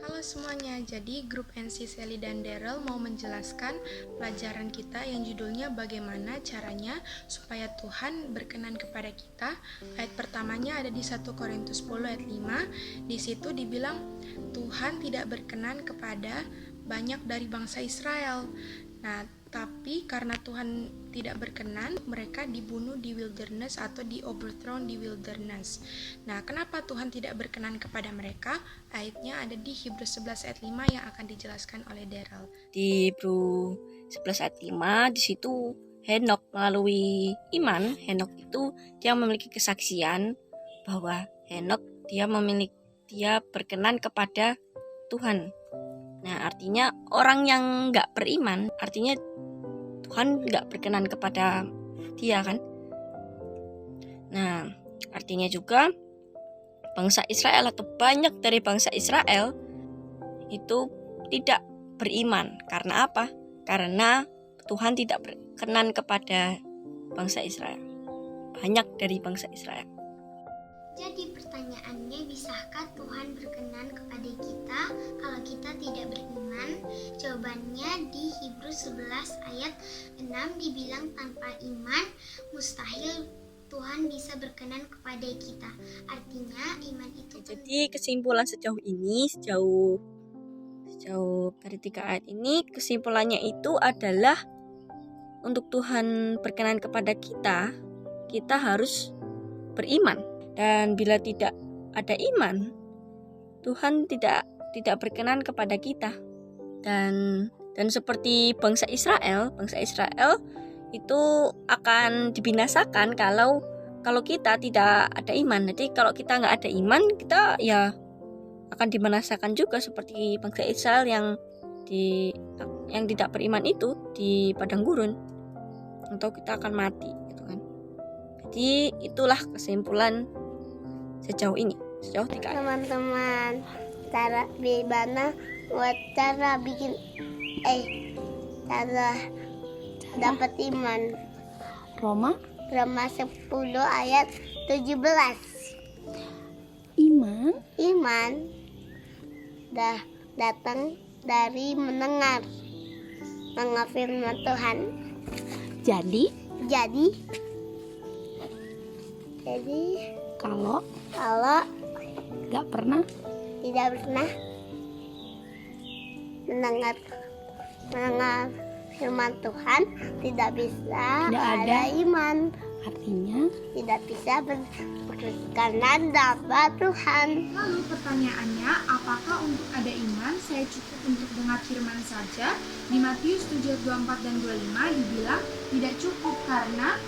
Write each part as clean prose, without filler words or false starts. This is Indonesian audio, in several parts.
Halo semuanya, jadi grup NC Sally dan Daryl mau menjelaskan pelajaran kita yang judulnya bagaimana caranya supaya Tuhan berkenan kepada kita. Ayat pertamanya ada di 1 Korintus 10 ayat 5. Di situ dibilang Tuhan tidak berkenan kepada banyak dari bangsa Israel. Nah, tapi karena Tuhan tidak berkenan, mereka dibunuh di wilderness atau di overthrown di wilderness. Nah, kenapa Tuhan tidak berkenan kepada mereka? Ayatnya ada di Hebrews 11 ayat 5 yang akan dijelaskan oleh Daryl. Di Hebrew 11 ayat 5 di situ Henok melalui iman, Henok itu dia memiliki kesaksian bahwa Henok dia berkenan kepada Tuhan. Nah, artinya orang yang nggak beriman, artinya Tuhan nggak berkenan kepada dia kan. Nah, artinya juga bangsa Israel atau banyak dari bangsa Israel itu tidak beriman. Karena apa? Karena Tuhan tidak berkenan kepada bangsa Israel. Banyak dari bangsa Israel. Jadi pertanyaannya, bisakah Tuhan berkenan kepada kita kalau kita tidak beriman? Jawabannya di Hebrews 11 ayat 6 dibilang tanpa iman mustahil Tuhan bisa berkenan kepada kita. Artinya iman itu Jadi kesimpulan sejauh dari 3 ayat ini, kesimpulannya itu adalah untuk Tuhan berkenan kepada kita harus beriman. Dan bila tidak ada iman, Tuhan tidak berkenan kepada kita. Dan seperti bangsa Israel itu akan dibinasakan kalau kita tidak ada iman. Jadi kalau kita nggak ada iman, kita ya akan dibinasakan juga seperti bangsa Israel yang tidak beriman itu di padang gurun, atau kita akan mati gitu kan. Jadi itulah kesimpulan sejauh 3 ayat. teman-teman, cara bagaimana buat cara bikin cara dapat iman. Roma, Roma 10 ayat 17. iman Dah datang dari mendengar firman Tuhan. jadi Jadi kalau kalau gak pernah tidak pernah mendengar firman Tuhan, tidak bisa Tidak ada ada. iman, artinya tidak bisa berkenan dapat Tuhan. Lalu pertanyaannya, apakah untuk ada iman saya cukup untuk dengar firman saja? Di Matius 7 ayat 24 dan 25 dibilang tidak cukup, karena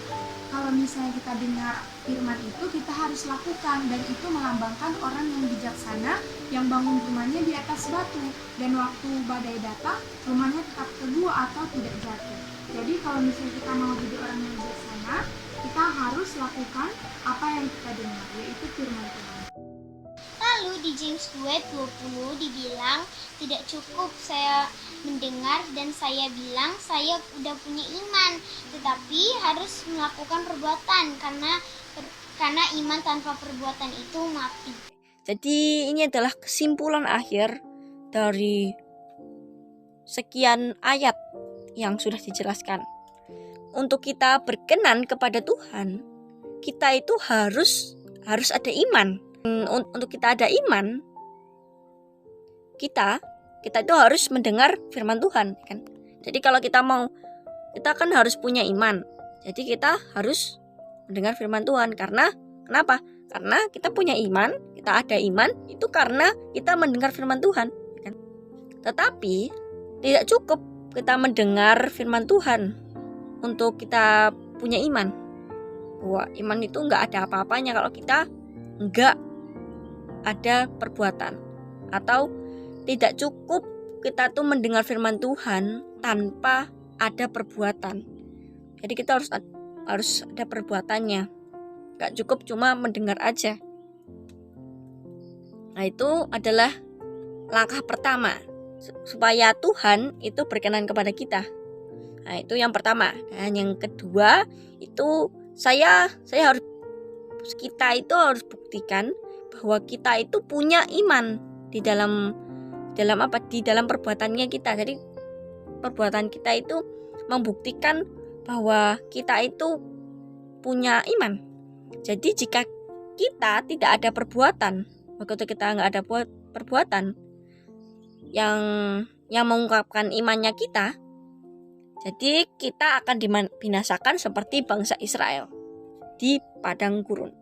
kalau misalnya kita dengar firman itu, kita harus lakukan, dan itu melambangkan orang yang bijaksana yang bangun rumahnya di atas batu, dan waktu badai datang rumahnya tetap teguh atau tidak jatuh. Jadi kalau misalnya kita mau jadi orang yang bijaksana, kita harus lakukan apa yang kita dengar, yaitu firman Tuhan. Lalu di James 2:20 dibilang tidak cukup saya mendengar dan saya bilang saya udah punya iman, tetapi harus melakukan perbuatan, karena iman tanpa perbuatan itu mati. Jadi ini adalah kesimpulan akhir dari sekian ayat yang sudah dijelaskan. Untuk kita berkenan kepada Tuhan, kita itu harus ada iman. Untuk kita ada iman, kita itu harus mendengar firman Tuhan kan. Jadi kalau kita kan harus punya iman. Jadi kita harus mendengar firman Tuhan. Karena kenapa? Karena kita punya iman, kita ada iman itu karena kita mendengar firman Tuhan kan. Tetapi tidak cukup kita mendengar firman Tuhan untuk kita punya iman. Bahwa iman itu nggak ada apa-apanya kalau kita nggak ada perbuatan. Atau tidak cukup kita tuh mendengar firman Tuhan tanpa ada perbuatan. Jadi kita harus ada perbuatannya. Gak cukup cuma mendengar aja. Nah, itu adalah langkah pertama supaya Tuhan itu berkenan kepada kita. Nah, itu yang pertama. Dan yang kedua itu kita itu harus buktikan bahwa kita itu punya iman di dalam dalam apa? Di dalam perbuatannya kita. Jadi perbuatan kita itu membuktikan bahwa kita itu punya iman. Jadi jika kita tidak ada perbuatan, waktu kita nggak ada perbuatan yang mengungkapkan imannya kita, jadi kita akan dibinasakan seperti bangsa Israel di padang gurun.